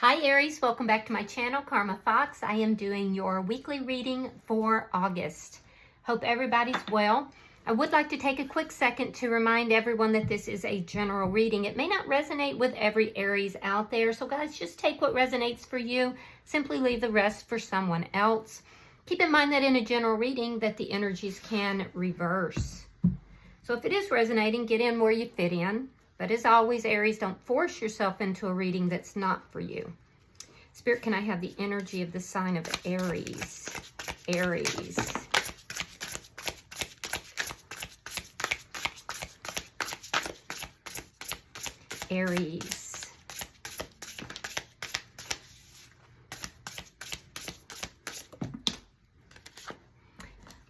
Hi Aries, welcome back to my channel, Karma Fox. I am doing your weekly reading for August. Hope everybody's well. I would like to take a quick second to remind everyone that this is a general reading. It may not resonate with every Aries out there, so guys, just take what resonates for you. Simply leave the rest for someone else. Keep in mind that in a general reading that the energies can reverse. So if it is resonating, get in where you fit in. But as always, Aries, don't force yourself into a reading that's not for you. Spirit, can I have the energy of the sign of Aries? Aries. Aries.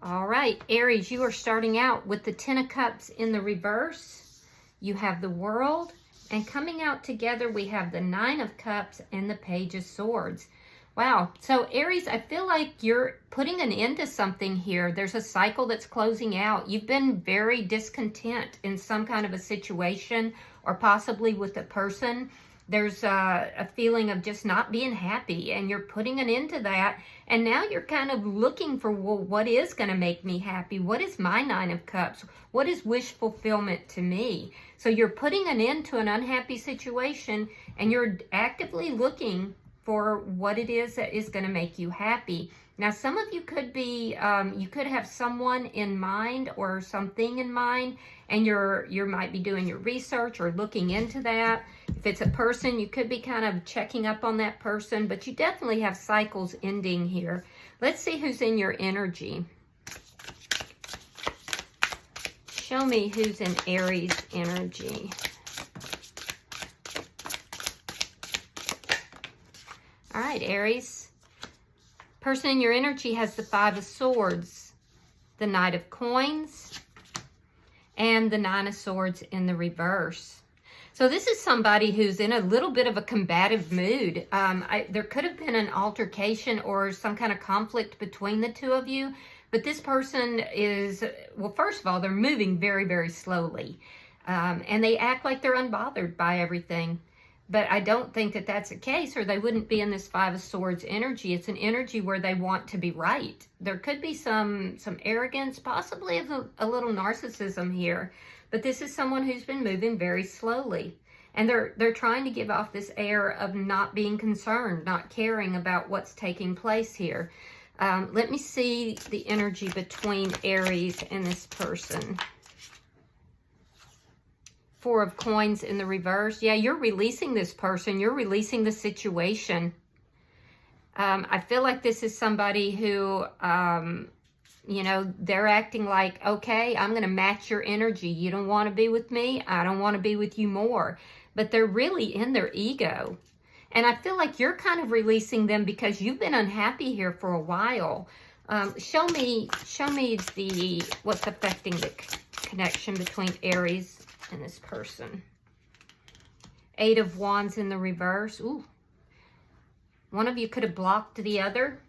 All right, Aries, you are starting out with the Ten of Cups in the reverse. You have the World, and coming out together, we have the Nine of Cups and the Page of Swords. Wow. So Aries, I feel like you're putting an end to something here. There's a cycle that's closing out. You've been very discontent in some kind of a situation or possibly with a person. There's a feeling of just not being happy, and you're putting an end to that. And now you're kind of looking for, well, what is going to make me happy? What is my Nine of Cups? What is wish fulfillment to me? So you're putting an end to an unhappy situation, and you're actively looking for what it is that is going to make you happy. Now, some of you could be, you could have someone in mind or something in mind, and you might be doing your research or looking into that. If it's a person, you could be kind of checking up on that person, but you definitely have cycles ending here. Let's see who's in your energy. Show me who's in Aries energy. All right, Aries. Person in your energy has the Five of Swords, the Knight of Coins, and the Nine of Swords in the reverse. So this is somebody who's in a little bit of a combative mood. There could have been an altercation or some kind of conflict between the two of you, but this person is, well, first of all, they're moving very, very slowly, and they act like they're unbothered by everything. But I don't think that that's the case, or they wouldn't be in this Five of Swords energy. It's an energy where they want to be right. There could be some arrogance, possibly a little narcissism here. But this is someone who's been moving very slowly. And they're trying to give off this air of not being concerned, not caring about what's taking place here. Let me see the energy between Aries and this person. Four of Coins in the reverse. Yeah, you're releasing this person. You're releasing the situation. I feel like this is somebody who, you know, they're acting like, okay, I'm going to match your energy. You don't want to be with me. I don't want to be with you more. But they're really in their ego. And I feel like you're kind of releasing them because you've been unhappy here for a while. Show me what's affecting the connection between Aries and this person. Eight of Wands in the reverse. Ooh. One of you could have blocked the other.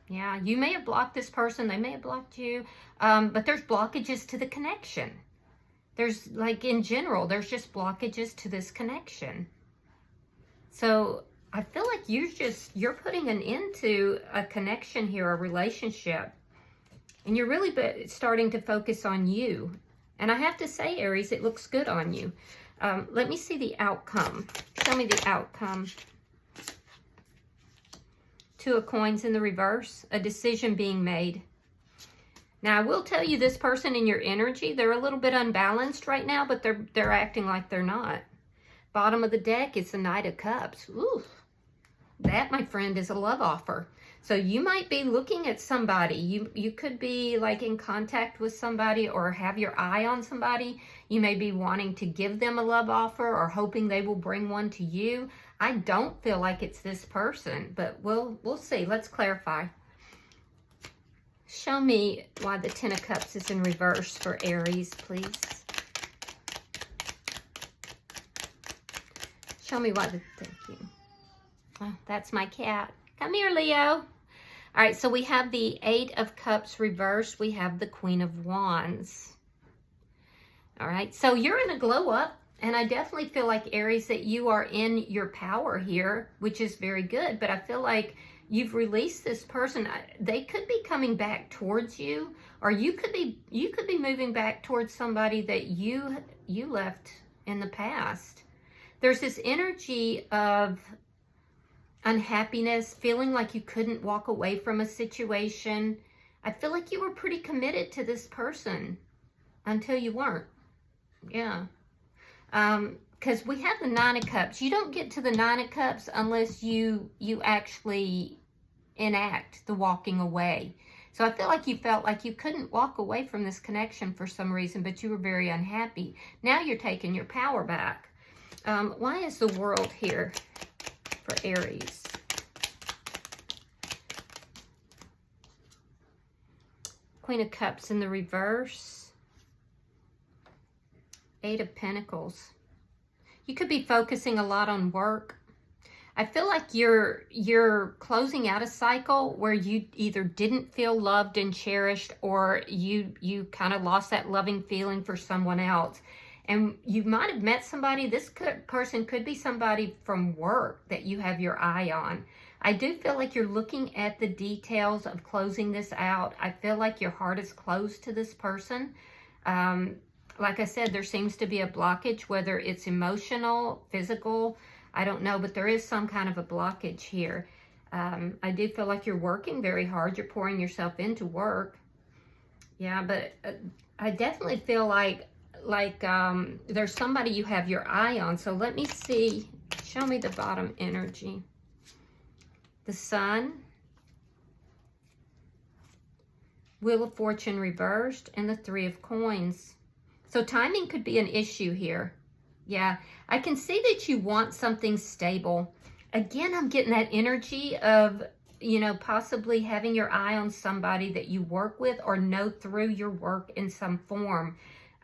Yeah, you may have blocked this person. They may have blocked you. But there's blockages to the connection. There's, like, in general, there's just blockages to this connection. So I feel like you're putting an end to a connection here, a relationship. And you're really starting to focus on you. And I have to say, Aries, it looks good on you. Let me see the outcome. Show me the outcome. Two of Coins in the reverse. A decision being made. Now, I will tell you, this person in your energy, they're a little bit unbalanced right now, but they're acting like they're not. Bottom of the deck is the Knight of Cups. Ooh, that, my friend, is a love offer. So you might be looking at somebody. You could be like in contact with somebody or have your eye on somebody. You may be wanting to give them a love offer or hoping they will bring one to you. I don't feel like it's this person, but we'll see. Let's clarify. Show me why the Ten of Cups is in reverse for Aries, please. Show me why thank you. Oh, that's my cat. Come here, Leo. All right, so we have the Eight of Cups reversed. We have the Queen of Wands. All right, so you're in a glow up And I definitely feel like, Aries, that you are in your power here, which is very good. But I feel like you've released this person. They could be coming back towards you, or you could be moving back towards somebody that you left in the past. There's this energy of unhappiness, feeling like you couldn't walk away from a situation. I feel like you were pretty committed to this person until you weren't. Yeah. Because we have the Nine of Cups. You don't get to the Nine of Cups unless you actually enact the walking away. So I feel like you felt like you couldn't walk away from this connection for some reason, but you were very unhappy. Now you're taking your power back. Why is the World here for Aries? Queen of Cups in the reverse. Eight of Pentacles. You could be focusing a lot on work. I feel like you're closing out a cycle where you either didn't feel loved and cherished, or you kind of lost that loving feeling for someone else. And you might have met somebody. This person could be somebody from work that you have your eye on. I do feel like you're looking at the details of closing this out. I feel like your heart is closed to this person. Like I said, there seems to be a blockage, whether it's emotional, physical, I don't know, but there is some kind of a blockage here. I do feel like you're working very hard. You're pouring yourself into work. Yeah, but I definitely feel like there's somebody you have your eye on. So let me see. Show me the bottom energy. The Sun, Wheel of Fortune reversed, and the Three of Coins. So timing could be an issue here. Yeah, I can see that you want something stable. Again, I'm getting that energy of, you know, possibly having your eye on somebody that you work with or know through your work in some form.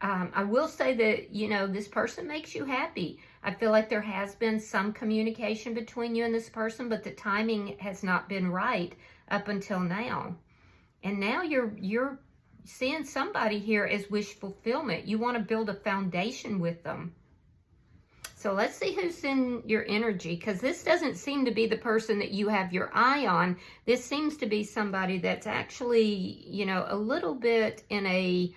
I will say that, you know, this person makes you happy. I feel like there has been some communication between you and this person, but the timing has not been right up until now. And now you're seeing somebody here as wish fulfillment. You want to build a foundation with them. So let's see who's in your energy, because this doesn't seem to be the person that you have your eye on. This seems to be somebody that's actually, you know, a little bit in a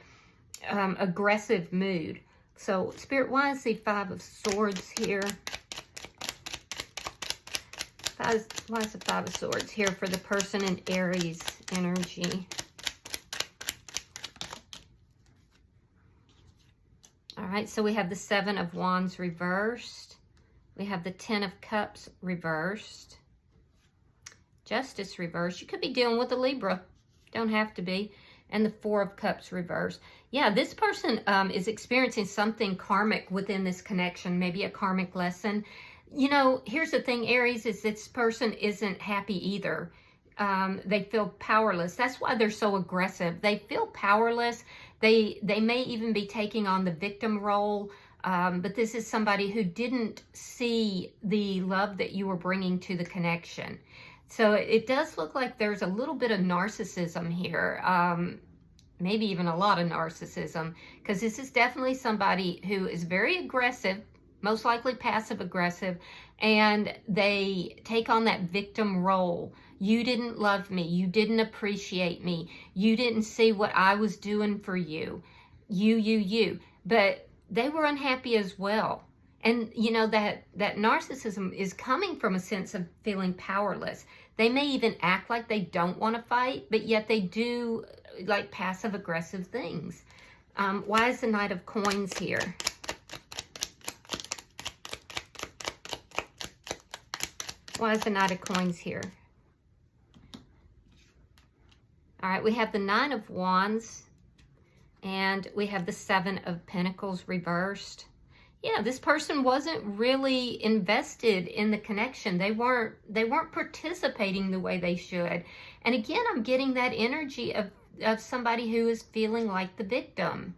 aggressive mood. So Spirit, why is the Five of Swords here? Why is the Five of Swords here for the person in Aries energy? All right, so we have the Seven of Wands reversed. We have the Ten of Cups reversed. Justice reversed. You could be dealing with a Libra. Don't have to be. And the Four of Cups reversed. Yeah, this person is experiencing something karmic within this connection, maybe a karmic lesson. You know, here's the thing, Aries, is this person isn't happy either. They feel powerless. That's why they're so aggressive. They feel powerless. They may even be taking on the victim role. But this is somebody who didn't see the love that you were bringing to the connection. So it does look like there's a little bit of narcissism here. Maybe even a lot of narcissism. Because this is definitely somebody who is very aggressive, most likely passive aggressive, and they take on that victim role. You didn't love me. You didn't appreciate me. You didn't see what I was doing for you. You. But they were unhappy as well. And, you know, that narcissism is coming from a sense of feeling powerless. They may even act like they don't want to fight, but yet they do, like, passive-aggressive things. Why is the Knight of Coins here? Why is the Knight of Coins here? All right, we have the Nine of Wands, and we have the Seven of Pentacles reversed. Yeah, this person wasn't really invested in the connection. They weren't participating the way they should. And again, I'm getting that energy of somebody who is feeling like the victim.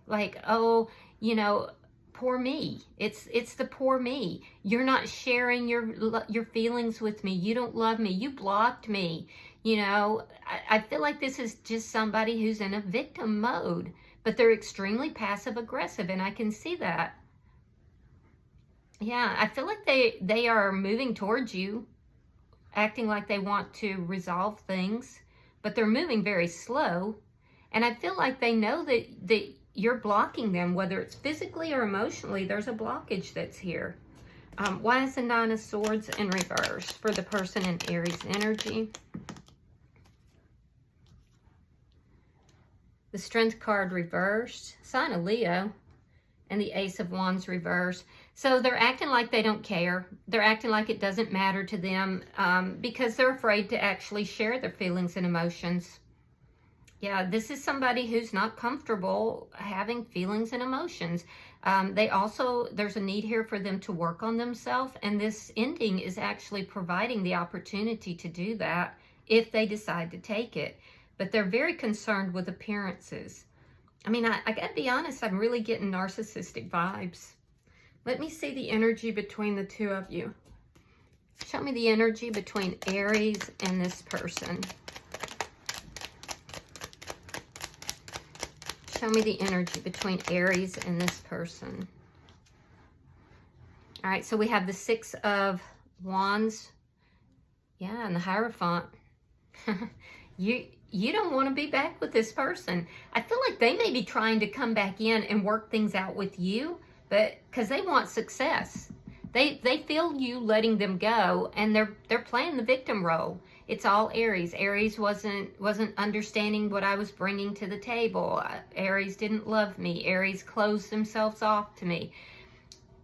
Like, oh, you know, poor me. It's the poor me. You're not sharing your feelings with me. You don't love me. You blocked me. You know, I feel like this is just somebody who's in a victim mode, but they're extremely passive aggressive, and I can see that. Yeah, I feel like they are moving towards you, acting like they want to resolve things, but they're moving very slow. And I feel like they know that you're blocking them, whether it's physically or emotionally. There's a blockage that's here. Why is the Nine of Swords in reverse for the person in Aries energy? The Strength card reversed, sign of Leo, and the Ace of Wands reversed. So they're acting like they don't care. They're acting like it doesn't matter to them because they're afraid to actually share their feelings and emotions. Yeah, this is somebody who's not comfortable having feelings and emotions. There's a need here for them to work on themselves, and this ending is actually providing the opportunity to do that if they decide to take it. But they're very concerned with appearances. I mean, I gotta be honest, I'm really getting narcissistic vibes. Let me see the energy between the two of you. Show me the energy between Aries and this person. Show me the energy between Aries and this person. All right, so we have the Six of Wands. Yeah, and the Hierophant. You don't want to be back with this person. I feel like they may be trying to come back in and work things out with you, but because they want success. They feel you letting them go, and they're playing the victim role. It's all Aries. Aries wasn't understanding what I was bringing to the table. Aries didn't love me. Aries closed themselves off to me.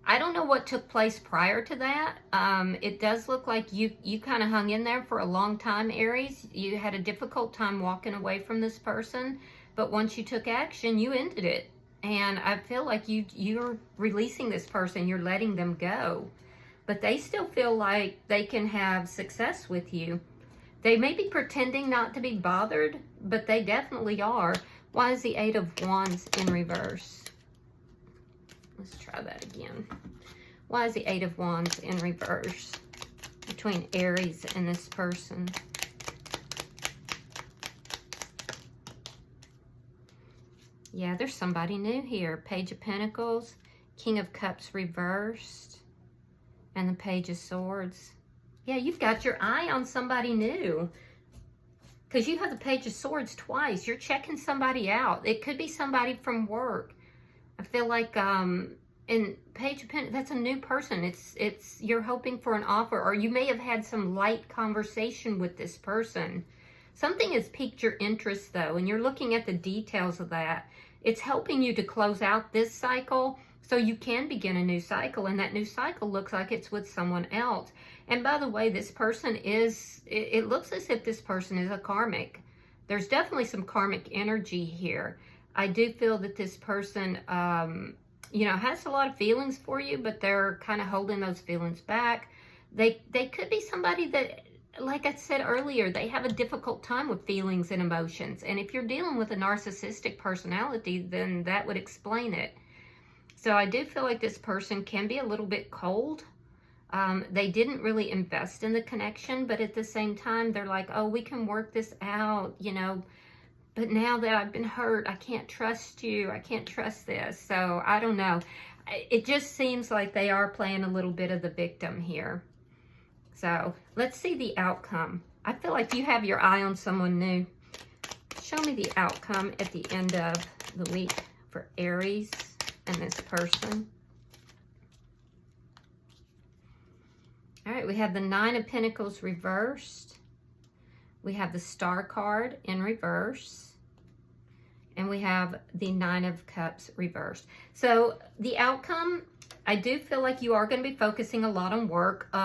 I don't know what took place prior to that. It does look like you kind of hung in there for a long time, Aries. You had a difficult time walking away from this person, but once you took action, you ended it. And I feel like you're releasing this person. You're letting them go. But they still feel like they can have success with you. They may be pretending not to be bothered, but they definitely are. Why is the Eight of Wands in reverse? Let's try that again. Why is the Eight of Wands in reverse between Aries and this person? Yeah, there's somebody new here. Page of Pentacles, King of Cups reversed, and the Page of Swords. Yeah, you've got your eye on somebody new. Because you have the Page of Swords twice. You're checking somebody out. It could be somebody from work. I feel like in Page of Pentacles, that's a new person. It's you're hoping for an offer, or you may have had some light conversation with this person. Something has piqued your interest though, and you're looking at the details of that. It's helping you to close out this cycle so you can begin a new cycle, and that new cycle looks like it's with someone else. And by the way, this person it looks as if this person is a karmic. There's definitely some karmic energy here. I do feel that this person, has a lot of feelings for you, but they're kind of holding those feelings back. They could be somebody that, like I said earlier, they have a difficult time with feelings and emotions. And if you're dealing with a narcissistic personality, then that would explain it. So I do feel like this person can be a little bit cold. They didn't really invest in the connection, but at the same time, they're like, oh, we can work this out, but now that I've been hurt, I can't trust you. I can't trust this. So I don't know. It just seems like they are playing a little bit of the victim here. So let's see the outcome. I feel like you have your eye on someone new. Show me the outcome at the end of the week for Aries and this person. All right, we have the Nine of Pentacles reversed. We have the Star card in reverse. And we have the Nine of Cups reversed. So the outcome, I do feel like you are going to be focusing a lot on work.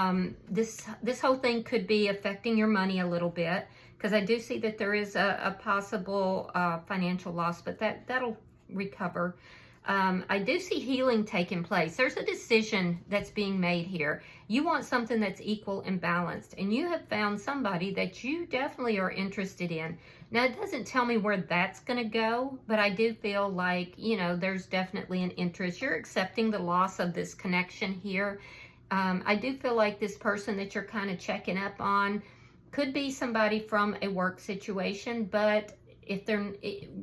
This whole thing could be affecting your money a little bit, because I do see that there is a possible financial loss, but that'll recover. I do see healing taking place. There's a decision that's being made here. You want something that's equal and balanced, and you have found somebody that you definitely are interested in. Now, it doesn't tell me where that's going to go, but I do feel like, there's definitely an interest. You're accepting the loss of this connection here. I do feel like this person that you're kind of checking up on could be somebody from a work situation, but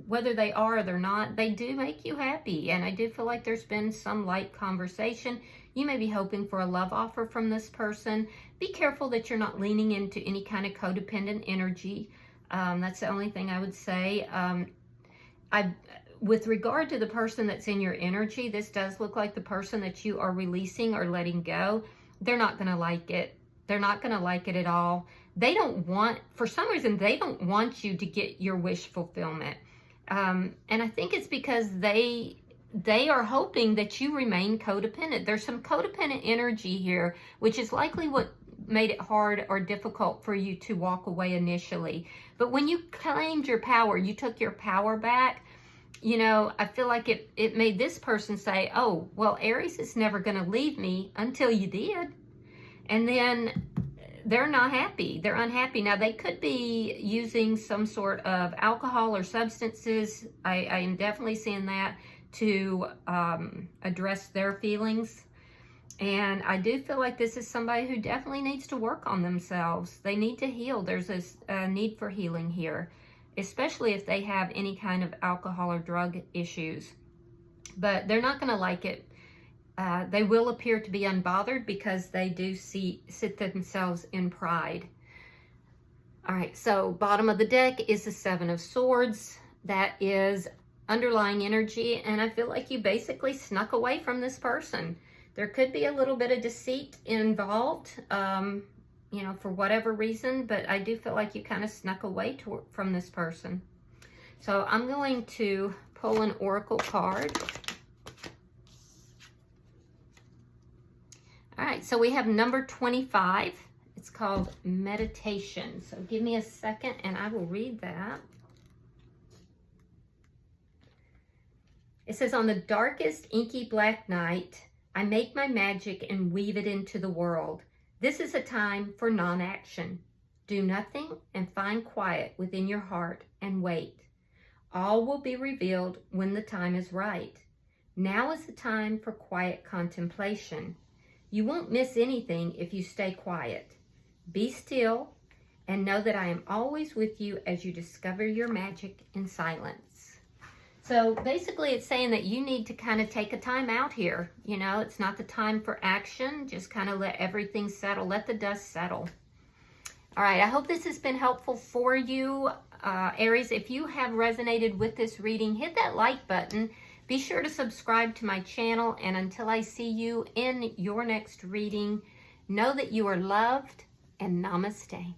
whether they are or they're not, they do make you happy. And I do feel like there's been some light conversation. You may be hoping for a love offer from this person. Be careful that you're not leaning into any kind of codependent energy. That's the only thing I would say. With regard to the person that's in your energy, this does look like the person that you are releasing or letting go. They're not going to like it. They're not going to like it at all. They don't want, for some reason, they don't want you to get your wish fulfillment. And I think it's because they are hoping that you remain codependent. There's some codependent energy here, which is likely what made it hard or difficult for you to walk away initially. But when you claimed your power, you took your power back, you know, I feel like it made this person say, oh, well, Aries is never going to leave me until you did. And then they're not happy. They're unhappy. Now, they could be using some sort of alcohol or substances. I am definitely seeing that to address their feelings. And I do feel like this is somebody who definitely needs to work on themselves. They need to heal. There's a need for healing here, especially if they have any kind of alcohol or drug issues. But they're not going to like it. They will appear to be unbothered because they do sit themselves in pride. All right, so bottom of the deck is the Seven of Swords. That is underlying energy, and I feel like you basically snuck away from this person. There could be a little bit of deceit involved, you know, for whatever reason, but I do feel like you kind of snuck away from this person. So I'm going to pull an oracle card. All right, so we have number 25. It's called meditation. So give me a second and I will read that. It says, on the darkest inky black night, I make my magic and weave it into the world. This is a time for non-action. Do nothing and find quiet within your heart and wait. All will be revealed when the time is right. Now is the time for quiet contemplation. You won't miss anything if you stay quiet. Be still and know that I am always with you as you discover your magic in silence. So basically it's saying that you need to kind of take a time out here. You know, it's not the time for action. Just kind of let everything settle. Let the dust settle. All right, I hope this has been helpful for you, Aries. If you have resonated with this reading, hit that like button. Be sure to subscribe to my channel. And until I see you in your next reading, know that you are loved and namaste.